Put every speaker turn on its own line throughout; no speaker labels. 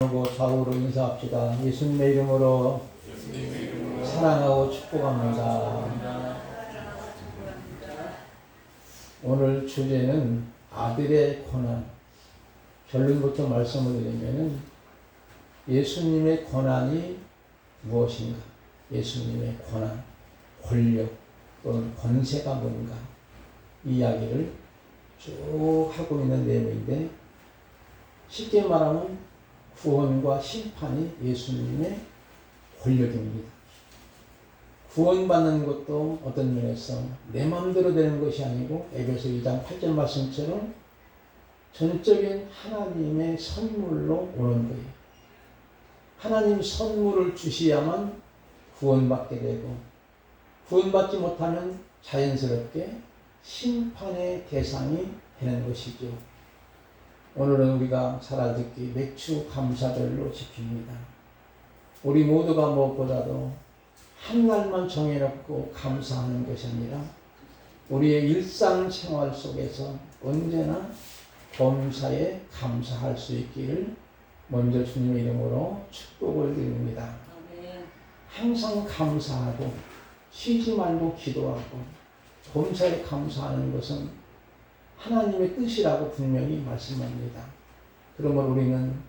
하고 좌우로 인사합시다. 예수님의 이름으로 사랑하고 축복합니다. 오늘 주제는 아들의 고난. 결론부터 말씀을 드리면은 예수님의 고난이 무엇인가? 예수님의 고난, 권력 또는 권세가 뭔가? 이야기를 쭉 하고 있는 내용인데, 쉽게 말하면 구원과 심판이 예수님의 권력입니다. 구원받는 것도 어떤 면에서 내 마음대로 되는 것이 아니고 에베소 2장 8절 말씀처럼 전적인 하나님의 선물로 오는 거예요. 하나님 선물을 주셔야만 구원받게 되고, 구원받지 못하면 자연스럽게 심판의 대상이 되는 것이죠. 오늘은 우리가 살아듣기 맥주 감사절로 지킵니다. 우리 모두가 무엇보다도 한 날만 정해놓고 감사하는 것이 아니라 우리의 일상생활 속에서 언제나 범사에 감사할 수 있기를 먼저 주님의 이름으로 축복을 드립니다. 항상 감사하고 쉬지 말고 기도하고 범사에 감사하는 것은 하나님의 뜻이라고 분명히 말씀합니다. 그러면 우리는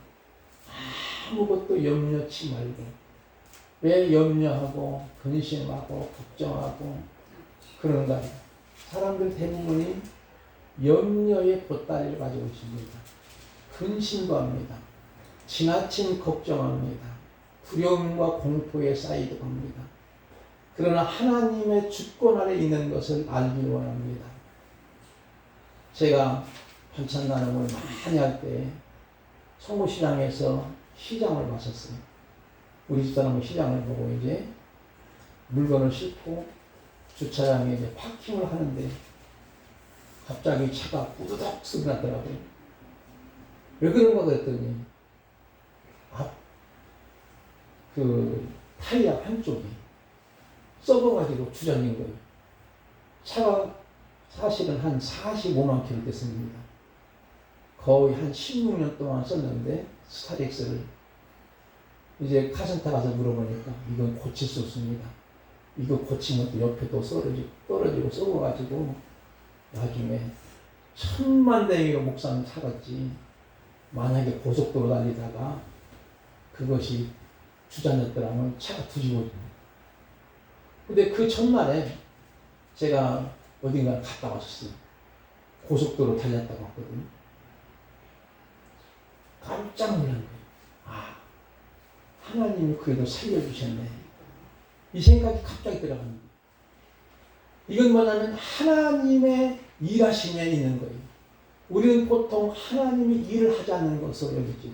아무것도 염려치 말고, 왜 염려하고 근심하고 걱정하고 그런가요? 사람들 대부분이 염려의 보따리를 가지고 있습니다. 근심도 합니다. 지나친 걱정합니다. 두려움과 공포에 쌓이기도 합니다. 그러나 하나님의 주권 아래 있는 것을 알기 원합니다. 제가 반찬 나눔을 많이 할 때 성모시장에서 시장을 봤었어요. 우리 집사람은 시장을 보고 이제 물건을 싣고 주차장에 이제 파킹을 하는데 갑자기 차가 뿌드덕 소리 나더라고요. 왜 그런가 그랬더니 그 타이어 한쪽이 썩어가지고 주저앉은 거예요. 차가 사실은 한 45만 킬로 됐습니다. 거의 한 16년 동안 썼는데 스타렉스를 이제 카센터 가서 물어보니까 이건 고칠 수 없습니다. 이거 고치면 또 옆에 또 떨어지고 썩어가지고 나중에 천만댕이로 목사님 사갔지, 만약에 고속도로 달리다가 그것이 주저앉았더라면 차가 뒤집어집니다. 근데 그 첫날에 제가 어딘가 갔다 왔었어요. 고속도로 달렸다고 왔거든요. 깜짝 놀란 거예요. 아, 하나님이 그래도 살려주셨네. 이 생각이 갑자기 들어갑니다. 이건 뭐냐면 하나님의 일하심에 있는 거예요. 우리는 보통 하나님이 일을 하지 않는 것으로 여기지.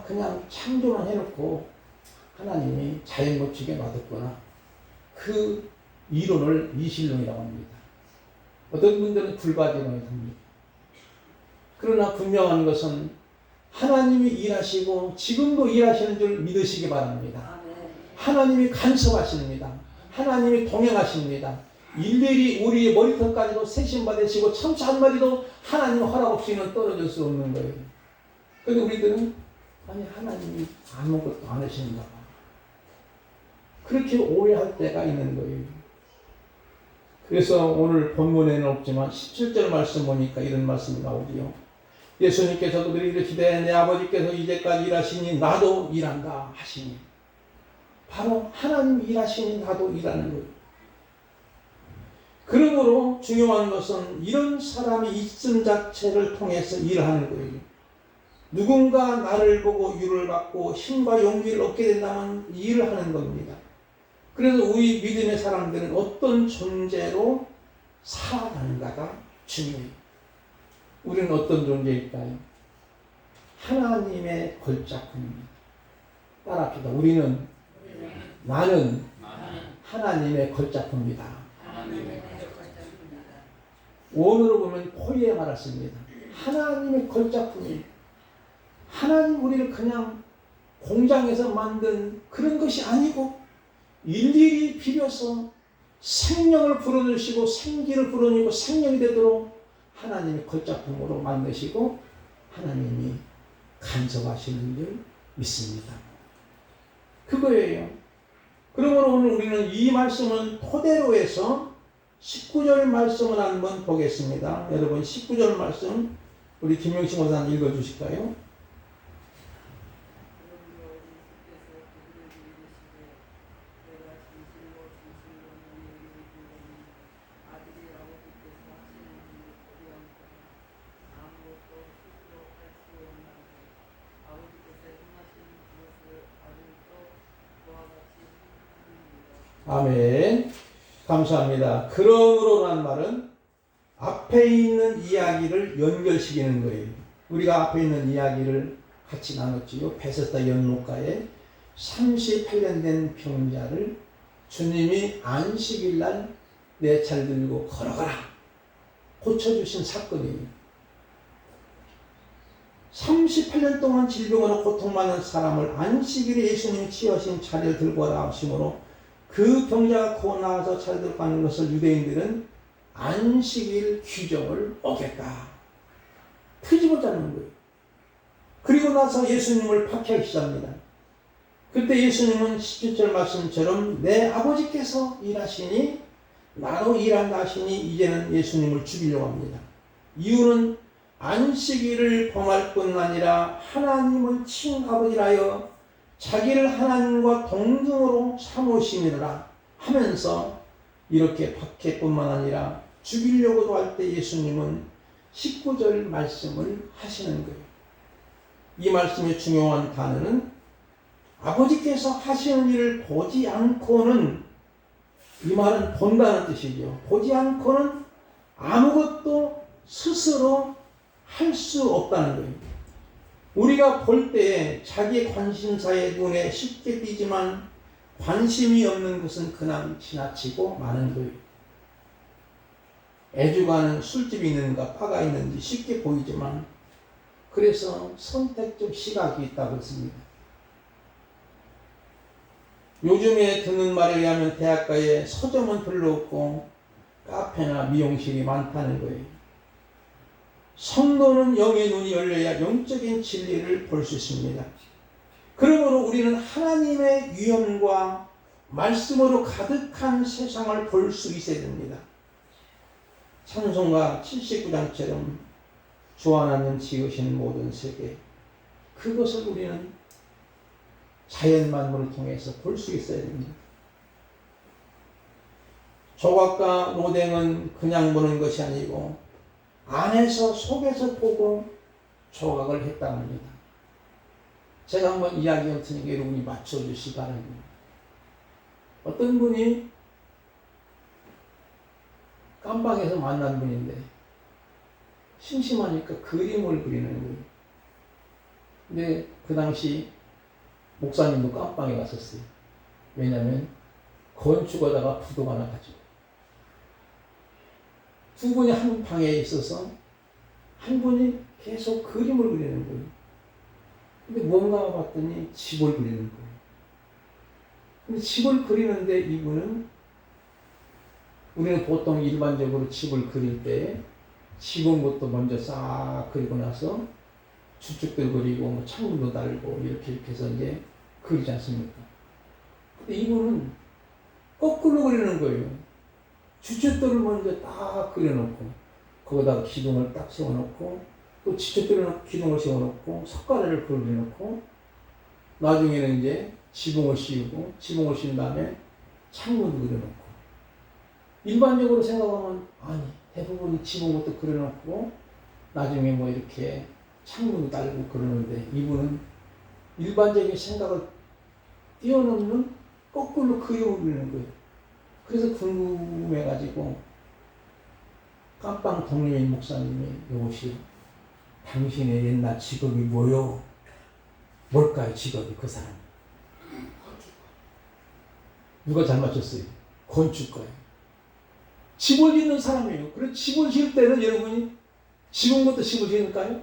그냥 창조만 해놓고 하나님이 자연 법칙에 놔뒀구나. 그 이론을 이실론이라고 합니다. 어떤 분들은 불가지론을 합니다. 그러나 분명한 것은 하나님이 일하시고 지금도 일하시는 줄 믿으시기 바랍니다. 하나님이 간섭하십니다. 하나님이 동행하십니다. 일일이 우리의 머리털까지도 세심받으시고 참치 한 마리도 하나님 허락 없이는 떨어질 수 없는 거예요. 그런데 우리들은 하나님이 아무것도 안 하시는가 봐. 그렇게 오해할 때가 있는 거예요. 그래서 오늘 본문에는 없지만 17절 말씀 보니까 이런 말씀이 나오지요. 예수님께서도 이르시되 내 아버지께서 이제까지 일하시니 나도 일한다 하시니, 바로 하나님 일하시니 나도 일하는 거예요. 그러므로 중요한 것은 이런 사람이 있음 자체를 통해서 일하는 거예요. 누군가 나를 보고 위로를 받고 힘과 용기를 얻게 된다면 일을 하는 겁니다. 그래서 우리 믿음의 사람들은 어떤 존재로 살아가는가가 중요해요. 우리는 어떤 존재일까요? 하나님의 걸작품입니다. 따라합시다. 나는 하나님의 걸작품이다. 원어로 보면 포이에마라 씁니다. 하나님의 걸작품입니다. 하나님 우리를 그냥 공장에서 만든 그런 것이 아니고 일일이 비벼서 생명을 불어넣으시고 생기를 불어넣고 생명이 되도록 하나님의 걸작품으로 만드시고 하나님이 간섭하시는 줄 믿습니다. 그거예요. 그러므로 오늘 우리는 이 말씀을 토대로 해서 19절 말씀을 한번 보겠습니다. 여러분 19절 말씀 우리 김영식 목사님 읽어주실까요? 아멘. 감사합니다. 그러므로라는 말은 앞에 있는 이야기를 연결시키는 거예요. 우리가 앞에 있는 이야기를 같이 나눴지요. 베세다 연못가에 38년 된 병자를 주님이 안식일 날 내 잘 들고 걸어가라 고쳐주신 사건이에요. 38년 동안 질병으로 고통받는 사람을 안식일에 예수님이 취하신 자리를 들고 가라 하심으로 그 병자가 곧 나와서 잘 들어가는 것을 유대인들은 안식일 규정을 어겼다. 트집어잡는 거예요. 그리고 나서 예수님을 박해하기 시작합니다. 그때 예수님은 17절 말씀처럼 내 아버지께서 일하시니 나로 일한다 하시니 이제는 예수님을 죽이려고 합니다. 이유는 안식일을 범할 뿐 아니라 하나님은 친아버지라여 자기를 하나님과 동등으로 삼으시느라 하면서 이렇게 박해뿐만 아니라 죽이려고도 할 때 예수님은 19절 말씀을 하시는 거예요. 이 말씀의 중요한 단어는 아버지께서 하시는 일을 보지 않고는, 이 말은 본다는 뜻이죠. 보지 않고는 아무것도 스스로 할 수 없다는 거예요. 우리가 볼 때 자기의 관심사에 눈에 쉽게 띄지만 관심이 없는 것은 그냥 지나치고 마는 거예요. 애주가는 술집이 있는가 바가 있는지 쉽게 보이지만 그래서 선택적 시각이 있다고 했습니다. 요즘에 듣는 말에 의하면 대학가에 서점은 별로 없고 카페나 미용실이 많다는 거예요. 성도는 영의 눈이 열려야 영적인 진리를 볼 수 있습니다. 그러므로 우리는 하나님의 위엄과 말씀으로 가득한 세상을 볼 수 있어야 됩니다. 찬송가 79장처럼 주 하나님 지으신 모든 세계, 그것을 우리는 자연 만물을 통해서 볼 수 있어야 됩니다. 조각과 노댕은 그냥 보는 것이 아니고 안에서 속에서 보고 조각을 했다고 합니다. 제가 한번 이야기할 테니까 여러분이 맞춰주시기 바랍니다. 어떤 분이 깜방에서 만난 분인데 심심하니까 그림을 그리는 거예요. 근데 그 당시 목사님도 깜방에 갔었어요. 왜냐하면 건축하다가 부도가 나가지고 두 분이 한 방에 있어서 한 분이 계속 그림을 그리는 거예요. 근데 뭔가 봤더니 집을 그리는 거예요. 근데 집을 그리는데 이분은, 우리는 보통 일반적으로 집을 그릴 때 지붕 것도 먼저 싹 그리고 나서 주축들 그리고 뭐 창문도 달고 이렇게 해서 이제 그리지 않습니까? 근데 이분은 거꾸로 그리는 거예요. 주축들을 먼저 딱 그려놓고 거기다가 기둥을 딱 세워놓고 또 지축들을 기둥을 세워놓고 석가래를 그려놓고 나중에는 이제 지붕을 씌우고 지붕을 씌운 다음에 창문도 그려놓고, 일반적으로 생각하면 아니 대부분 지붕부터 그려놓고 나중에 뭐 이렇게 창문도 달고 그러는데 이분은 일반적인 생각을 뛰어넘는 거꾸로 그림을 그리는 거예요. 그래서 궁금해가지고 깜빵 동료인 목사님이 여보시오, 당신의 옛날 직업이 뭐요? 뭘까요 직업이? 그 사람 누가 잘 맞췄어요? 건축가예요. 집을 짓는 사람이에요. 그래서 집을 지을 때는 여러분이 지붕부터 집을 지을까요?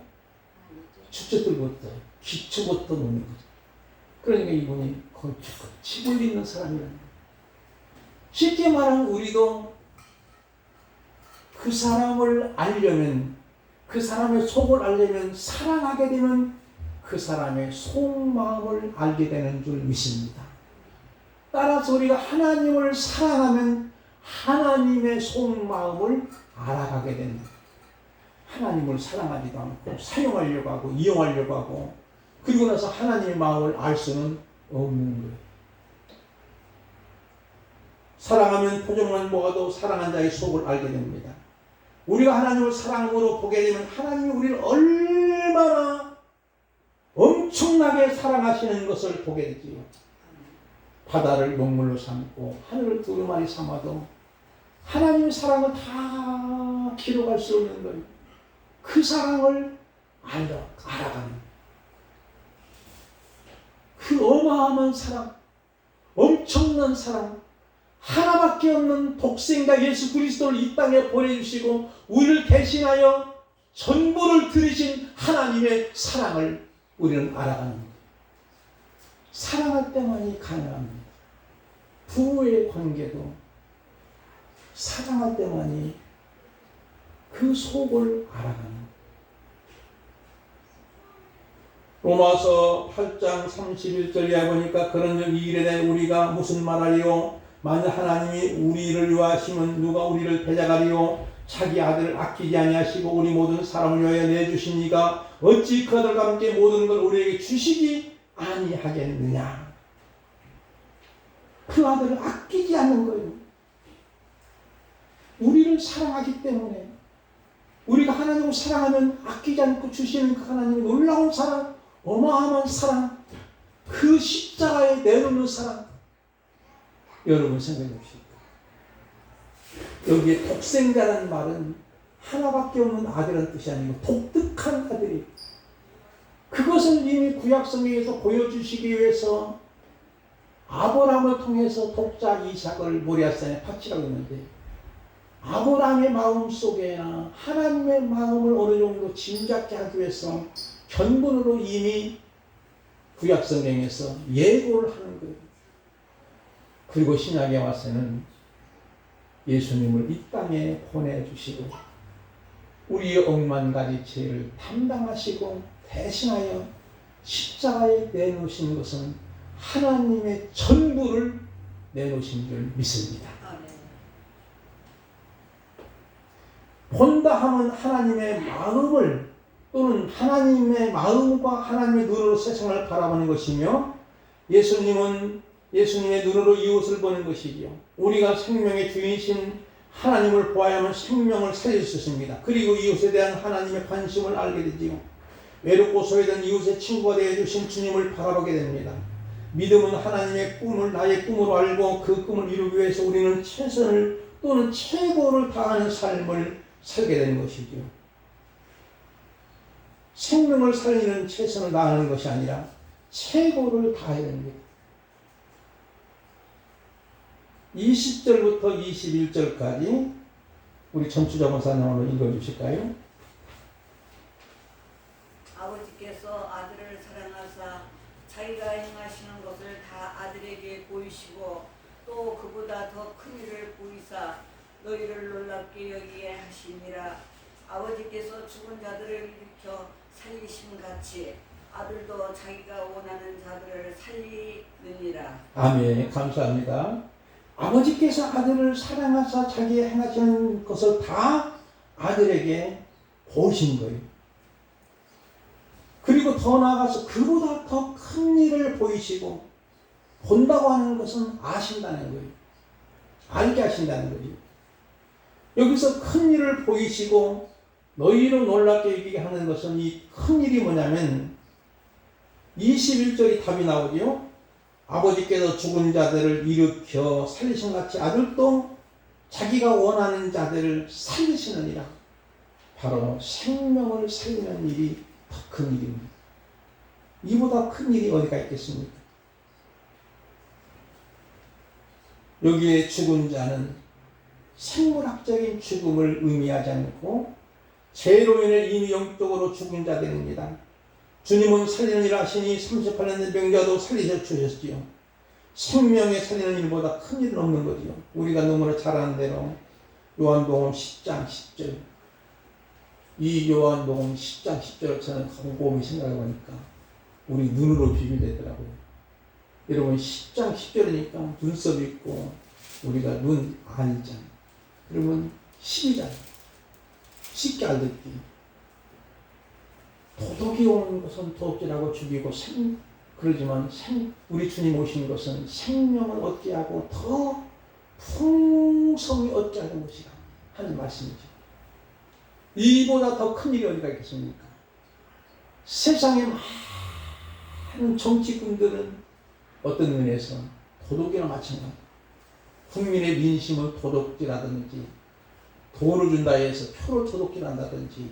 주택들부터 기초부터 놓는 거죠. 그러니까 이분이 건축가, 집을 짓는 사람이라는 거예요. 쉽게 말하면 우리도 그 사람을 알려면, 그 사람의 속을 알려면 사랑하게 되면 그 사람의 속마음을 알게 되는 줄 믿습니다. 따라서 우리가 하나님을 사랑하면 하나님의 속마음을 알아가게 됩니다. 하나님을 사랑하지도 않고 사용하려고 하고 이용하려고 하고 그리고 나서 하나님의 마음을 알 수는 없는 거예요. 사랑하면 표정만 보아도 사랑한 자의 속을 알게 됩니다. 우리가 하나님을 사랑으로 보게 되면 하나님이 우리를 얼마나 엄청나게 사랑하시는 것을 보게 되지요. 바다를 먹물로 삼고 하늘을 두루마리 삼아도 하나님의 사랑은 다 기록할 수 없는 거예요. 그 사랑을 알아가는 그 어마어마한 사랑, 엄청난 사랑, 하나밖에 없는 독생자 예수 그리스도를 이 땅에 보내주시고 우리를 대신하여 전부를 들으신 하나님의 사랑을 우리는 알아가는 거예요. 사랑할 때만이 가능합니다. 부부의 관계도 사랑할 때만이 그 속을 알아가는 거예요. 로마서 8장 31절에 보니까 그런 이 일에 대해 우리가 무슨 말하리요? 만일 하나님이 우리를 위하시면 누가 우리를 배작하리요? 자기 아들을 아끼지 아니하시고 우리 모든 사람을 위하여 내주시니가 어찌 그 아들과 함께 모든 걸 우리에게 주시지 아니하겠느냐? 그 아들을 아끼지 않는 거예요. 우리를 사랑하기 때문에 우리가 하나님을 사랑하면 아끼지 않고 주시는 그 하나님의 놀라운 사랑, 어마어마한 사랑, 그 십자가에 내놓는 사랑, 여러분 생각해 보십시오. 여기에 독생자라는 말은 하나밖에 없는 아들이라는 뜻이 아니고 독특한 아들이, 그것을 이미 구약성경에서 보여주시기 위해서 아브라함을 통해서 독자 이삭을 모리아산에 바치라고 했는데, 아브라함의 마음속에나 하나님의 마음을 어느 정도 짐작케 하기 위해서 견본으로 이미 구약성경에서 예고를 하는 거예요. 그리고 신약에 와서는 예수님을 이 땅에 보내주시고 우리의 억만 가지 죄를 담당하시고 대신하여 십자가에 내놓으신 것은 하나님의 전부를 내놓으신 줄 믿습니다. 본다 하면 하나님의 마음을 또는 하나님의 마음과 하나님의 눈으로 세상을 바라보는 것이며, 예수님은 예수님의 눈으로 이웃을 보는 것이지요. 우리가 생명의 주인이신 하나님을 보아야만 생명을 살릴 수 있습니다. 그리고 이웃에 대한 하나님의 관심을 알게 되지요. 외롭고 소외된 이웃의 친구가 되어주신 주님을 바라보게 됩니다. 믿음은 하나님의 꿈을 나의 꿈으로 알고 그 꿈을 이루기 위해서 우리는 최선을 또는 최고를 다하는 삶을 살게 되는 것이죠. 생명을 살리는 최선을 다하는 것이 아니라 최고를 다해야 됩니다. 20절부터 21절까지 우리 전추자 목사님 오늘 읽어주실까요?
아버지께서 아들을 사랑하사 자기가 행하시는 것을 다 아들에게 보이시고 또 그보다 더 큰 일을 보이사 너희를 놀랍게 여기게 하시니라. 아버지께서 죽은 자들을 일으켜 살리심같이 아들도 자기가 원하는 자들을 살리느니라.
아멘. 감사합니다. 아버지께서 아들을 사랑하사 자기 행하시는 것을 다 아들에게 보이신 거예요. 그리고 더 나아가서 그보다 더 큰 일을 보이시고, 본다고 하는 것은 아신다는 거예요. 알게 하신다는 거예요. 여기서 큰 일을 보이시고 너희로 놀랍게 여기게 하는 것은, 이 큰 일이 뭐냐면 21절이 답이 나오죠. 아버지께서 죽은 자들을 일으켜 살리신같이 아들도 자기가 원하는 자들을 살리시느니라. 바로 생명을 살리는 일이 더 큰 일입니다. 이보다 큰 일이 어디가 있겠습니까? 여기에 죽은 자는 생물학적인 죽음을 의미하지 않고 죄로 인해 이미 영적으로 죽은 자들입니다. 주님은 살리는 일을 하시니 38년 된 병자도 살리셔 주셨지요. 생명에 살리는 일보다 큰 일은 없는 거지요. 우리가 너무나 잘 아는 대로 요한복음 10장 10절, 이 요한복음 10장 10절을 저는 곰곰이 생각해 보니까 우리 눈으로 비교되더라고요. 여러분 10장 10절이니까 눈썹 있고 우리가 눈 아니잖아요. 그러면 10이잖아요. 쉽게 알듣기. 도덕이 오는 것은 도둑질하고 죽이고 그러지만 우리 주님 오신 것은 생명을 얻게 하고 더 풍성히 얻게 하는 것이라 하는 말씀이죠. 이보다 더 큰 일이 어디가 있겠습니까? 세상에 많은 정치꾼들은 어떤 면에서 도둑이나 마찬가지. 국민의 민심을 도둑질하든지 돈을 준다 해서 표를 도둑질한다든지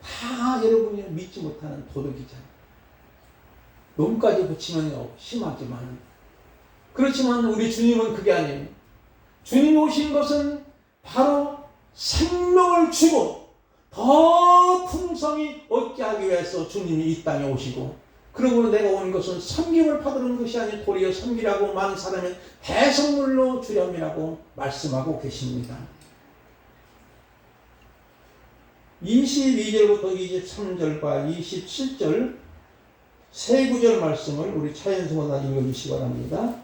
다 여러분이 믿지 못하는 도둑이잖아요. 놈까지 붙이면 심하지만 그렇지만 우리 주님은 그게 아니에요. 주님 오신 것은 바로 생명을 주고 더 풍성히 얻게 하기 위해서 주님이 이 땅에 오시고 그러므로 내가 온 것은 섬김을 받으는 것이 아닌 도리어 섬기라고 많은 사람의 대성물로 주렴이라고 말씀하고 계십니다. 22절부터 23절과 27절 세 구절 말씀을 우리 차현승 원사 읽어주시기 바랍니다.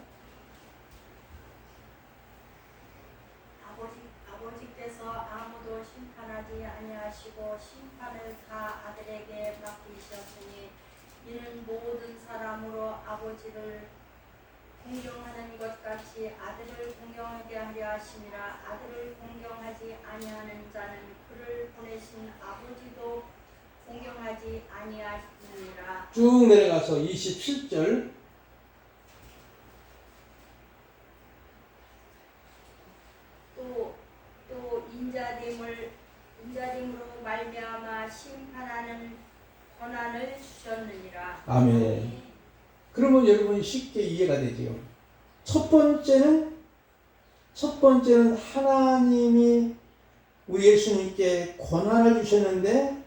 아버지께서 아무도 심판하지 아니하시고 심판을 다 아들에게 맡기셨으니 이는 모든 사람으로 아버지를 공경하는 것 같이 아들을 공경하게 하려 하심이라. 아들을 공경하지 아니하는 자는 그를 보내신 아버지도 공경하지 아니하시느니라.
쭉 내려가서 27절
또 인자됨으로 말미암아 심판하는 권한을 주셨느니라.
아멘. 그러면 여러분 쉽게 이해가 되지요. 첫 번째는 하나님이 우리 예수님께 권한을 주셨는데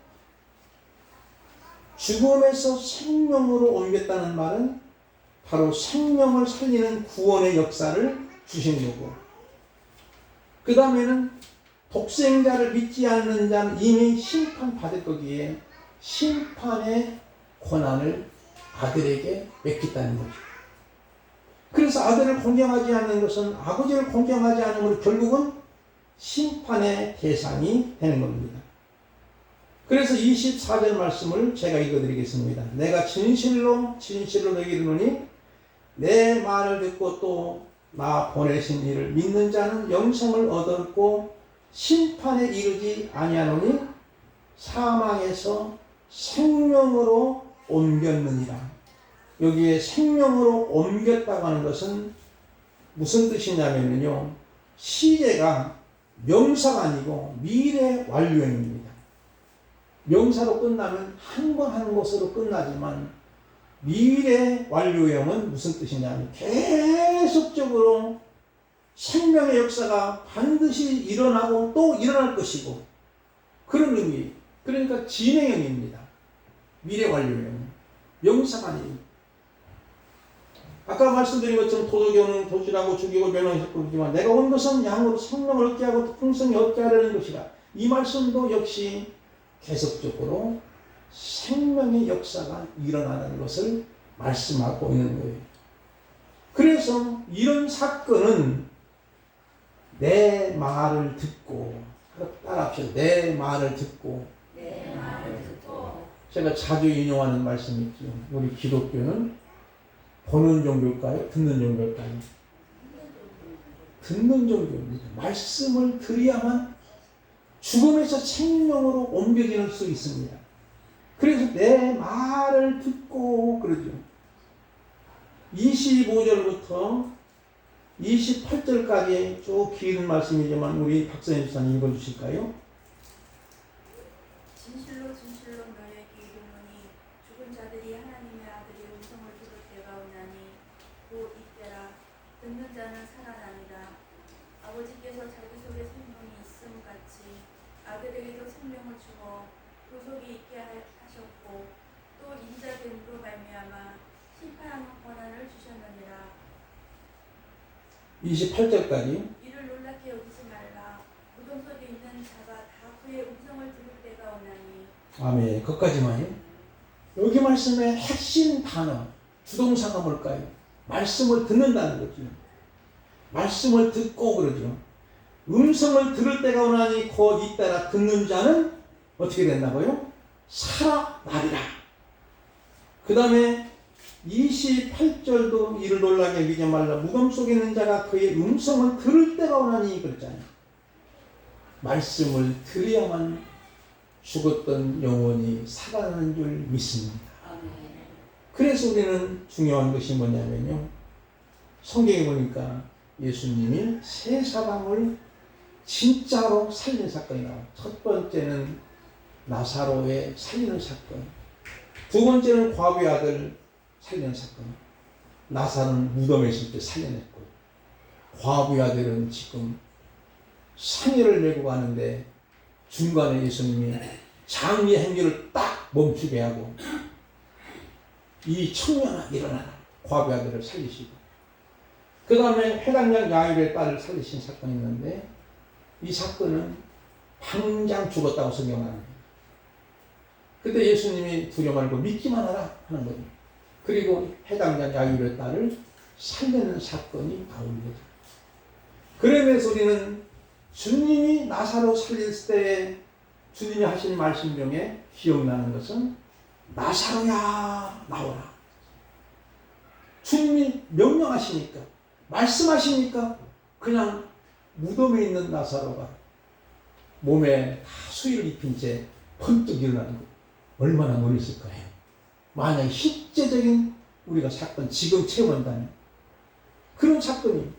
죽음에서 생명으로 옮겼다는 말은 바로 생명을 살리는 구원의 역사를 주신 거고, 그 다음에는 독생자를 믿지 않는 자는 이미 심판받을 거기에 심판의 권한을 아들에게 맡겼다는 거죠. 그래서 아들을 공경하지 않는 것은 아버지를 공경하지 않는 것은 결국은 심판의 대상이 되는 겁니다. 그래서 24절 말씀을 제가 읽어드리겠습니다. 내가 진실로 너에게 이르노니 내 말을 듣고 또 나 보내신 이를 믿는 자는 영생을 얻었고 심판에 이르지 아니하노니 사망에서 생명으로 옮겼느니라. 여기에 생명으로 옮겼다고 하는 것은 무슨 뜻이냐면요, 시제가 명사가 아니고 미래 완료형입니다. 명사로 끝나면 한 번 하는 것으로 끝나지만 미래 완료형은 무슨 뜻이냐면 계속적으로 생명의 역사가 반드시 일어나고 또 일어날 것이고 그런 의미. 그러니까 진행형입니다. 미래 완료형. 명사가 아니에요. 아까 말씀드린 것처럼 도덕경은 도질하고 죽이고 멸망시키고 그러지만 내가 온 것은 양으로 생명을 얻게 하고 풍성히 얻게 하려는 것이라. 이 말씀도 역시 계속적으로 생명의 역사가 일어나는 것을 말씀하고 있는 거예요. 그래서 이런 사건은 내 말을 듣고, 따라합시다. 내 말을 듣고. 제가 자주 인용하는 말씀이 있죠. 우리 기독교는 보는 종교일까요? 듣는 종교일까요? 듣는 종교입니다. 말씀을 들어야만 죽음에서 생명으로 옮겨질 수 있습니다. 그래서 내 말을 듣고 그러죠. 25절부터 28절까지 쭉 긴 말씀이지만 우리 박선희 집사님 읽어주실까요?
진실로 너에게 이르노니 죽은 자들이 하나님의 아들의 음성을 들을 때가 오나니 곧 이때라. 듣는 자는 살아나리라. 아버지께서 자기 속에 생명이 있음 같이 아들에게도 생명을 주고 도속이 있게 하셨고 또 인자됨으로 말미암아 심판하는 권한을 주셨느니라.
28절까지.
이를 놀랍게 여기지 말라. 무덤 속에 있는 자가 다 그의 음성을 들을 때가 오나니.
아멘. 거기까지만요. 여기 말씀의 핵심 단어, 주동사가 뭘까요? 말씀을 듣는다는 거죠. 말씀을 듣고 그러죠. 음성을 들을 때가 오나니 곧 잇따라 듣는 자는 어떻게 된다고요? 살아나리라. 그 다음에 28절도 이를 놀라게 여기지 말라. 무덤 속에 있는 자가 그의 음성을 들을 때가 오나니 그랬잖아요. 말씀을 들어야만 죽었던 영혼이 살아나는 줄 믿습니다. 그래서 우리는 중요한 것이 뭐냐면요. 성경에 보니까 예수님이 세 사람을 진짜로 살린 사건이 나와요. 첫 번째는 나사로의 살리는 사건. 두 번째는 과부의 아들 살리는 사건. 나사로는 무덤에 있을 때 살려냈고, 과부의 아들은 지금 상해를 메고 가는데 중간에 예수님이 장례 행위를 딱 멈추게 하고, 이 청년아 일어나라. 과부의 아들을 살리시고, 그 다음에 회당장 야일의 딸을 살리신 사건이 있는데, 이 사건은 당장 죽었다고 성경합니다. 그때 예수님이 두려워 말고 믿기만 하라 하는 거죠. 그리고 해당장 야일의 딸을 살리는 사건이 나온 거죠. 그러면서 우리는 주님이 나사로 살릴 때 주님이 하신 말씀 중에 기억나는 것은 나사로야 나오라. 주님이 명령하시니까, 말씀하시니까 그냥 무덤에 있는 나사로가 몸에 다 수의를 입힌 채 번뜩 일어나는 거. 얼마나 놀랐을 거예요. 만약 실제적인 우리가 사건 지금 체험한다면 그런 사건이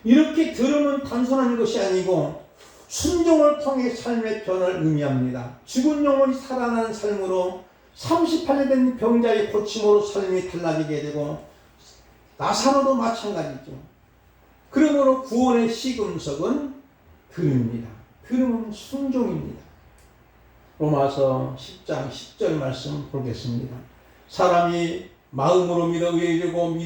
이렇게 들으면 단순한 것이 아니고 순종을 통해 삶의 변화를 의미합니다. 죽은 영혼이 살아나는 삶으로 38년 된 병자의 고침으로 삶이 달라지게 되고, 나사로도 마찬가지죠. 그러므로 구원의 시금석은 들음입니다. 들음은 순종입니다. 로마서 10장 10절 말씀 보겠습니다. 사람이 마음으로 믿어 의에 이르고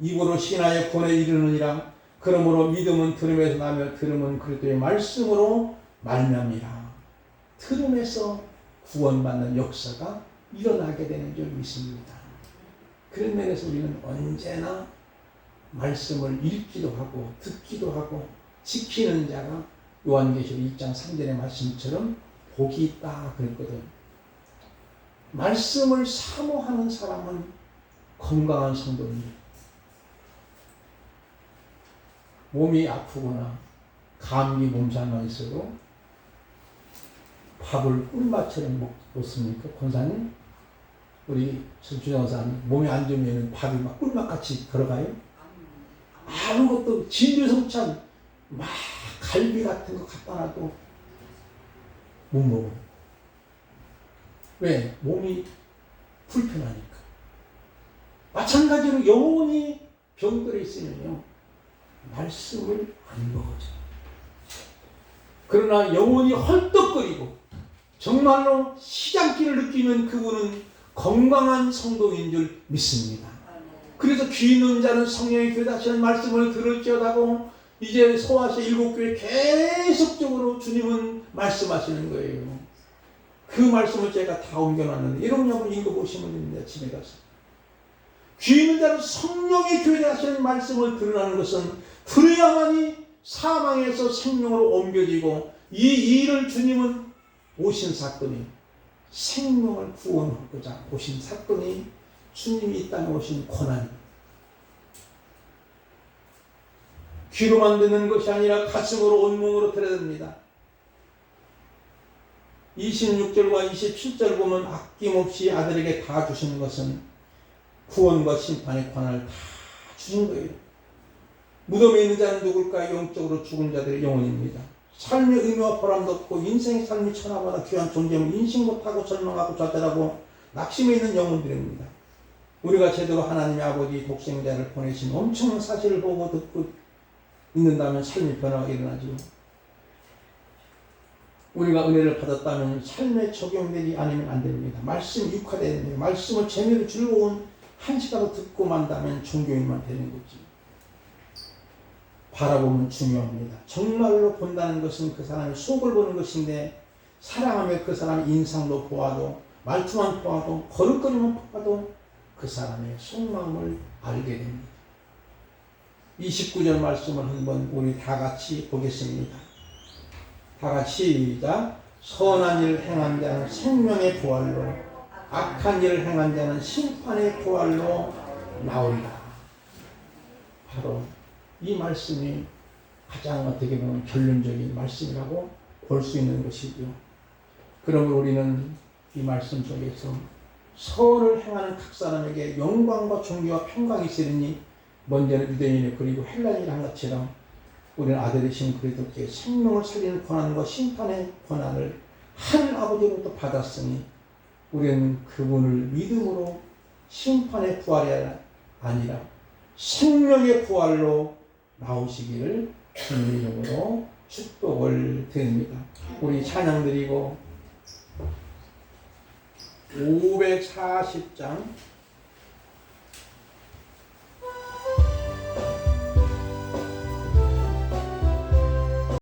입으로 신하여 구원에 이르느니라. 그러므로 믿음은 들음에서 나며 들음은 그리스도의 말씀으로 말미암이라. 들음에서 구원받는 역사가 일어나게 되는 줄 믿습니다. 그런 면에서 우리는 언제나 말씀을 읽기도 하고 듣기도 하고 지키는 자가 요한계시록 2장 3절의 말씀처럼 복이 있다 그랬거든. 말씀을 사모하는 사람은 건강한 성도입니다. 몸이 아프거나 감기 몸살만 있어도 밥을 꿀맛처럼 먹습니까? 권사님? 우리 주정사님 몸이 안 좋으면 밥이 막 꿀맛같이 들어가요? 아무것도 진주성찬 막 갈비 같은 거 갖다 놔도 못 먹어. 왜? 몸이 불편하니까. 마찬가지로 영혼이 병들어 있으면요 말씀을 안 먹어져. 그러나 영혼이 헐떡거리고 정말로 시장기를 느끼면 그분은 건강한 성도인 줄 믿습니다. 그래서 귀 있는 자는 성령의 교다시는 말씀을 들을지어다고 이제 소아시 7교회 계속적으로 주님은 말씀하시는 거예요. 그 말씀을 제가 다 옮겨놨는데 여러분 한번 읽어보시면 됩니다. 집에 가서. 귀 있는 자는 성령의 교다시는 말씀을 들으라는 것은 들어야만이 사망에서 생명으로 옮겨지고 이 일을 주님은 오신 사건이 생명을 구원하고자 오신 사건이 주님이 이 땅에 오신 고난. 귀로만 듣는 것이 아니라 가슴으로 온몸으로 들어야 됩니다. 26절과 27절 보면 아낌없이 아들에게 다 주시는 것은 구원과 심판의 권한을 다 주신 거예요. 무덤에 있는 자는 누굴까? 영적으로 죽은 자들의 영혼입니다. 삶의 의미와 보람도 없고 인생의 삶이 천하보다 귀한 존재면 인식 못하고 절망하고 좌절하고 낙심해 있는 영혼들입니다. 우리가 제대로 하나님의 아버지 독생자를 보내신 엄청난 사실을 보고 듣고 있는다면 삶의 변화가 일어나죠. 우리가 은혜를 받았다면 삶에 적용되지 않으면 안 됩니다. 말씀 육화되어야 됩니다. 말씀을 재미로 즐거운 한 시간으로 듣고 만다면 종교인만 되는 거지. 바라보면 중요합니다. 정말로 본다는 것은 그 사람의 속을 보는 것인데 사랑하며 그 사람의 인상도 보아도 말투만 보아도 걸음걸이만 보아도 그 사람의 속마음을 알게 됩니다. 29절 말씀을 한번 우리 다 같이 보겠습니다. 다 같이 시작. 선한 일을 행한 자는 생명의 부활로 악한 일을 행한 자는 심판의 부활로 나오리라. 바로 이 말씀이 가장 어떻게 보면 결론적인 말씀이라고 볼 수 있는 것이죠. 그러면 우리는 이 말씀 속에서 선을 행하는 각 사람에게 영광과 존귀와 평강이 있으리니 먼저는 유대인의 그리고 헬라인이 한 것처럼 우리는 아들이신 그리스도께 생명을 살리는 권한과 심판의 권한을 하늘 아버지로부터 받았으니 우리는 그분을 믿음으로 심판의 부활이 아니라 생명의 부활로 나오시기를 주님의 이름으로 축복을 드립니다. 우리 찬양 드리고 540장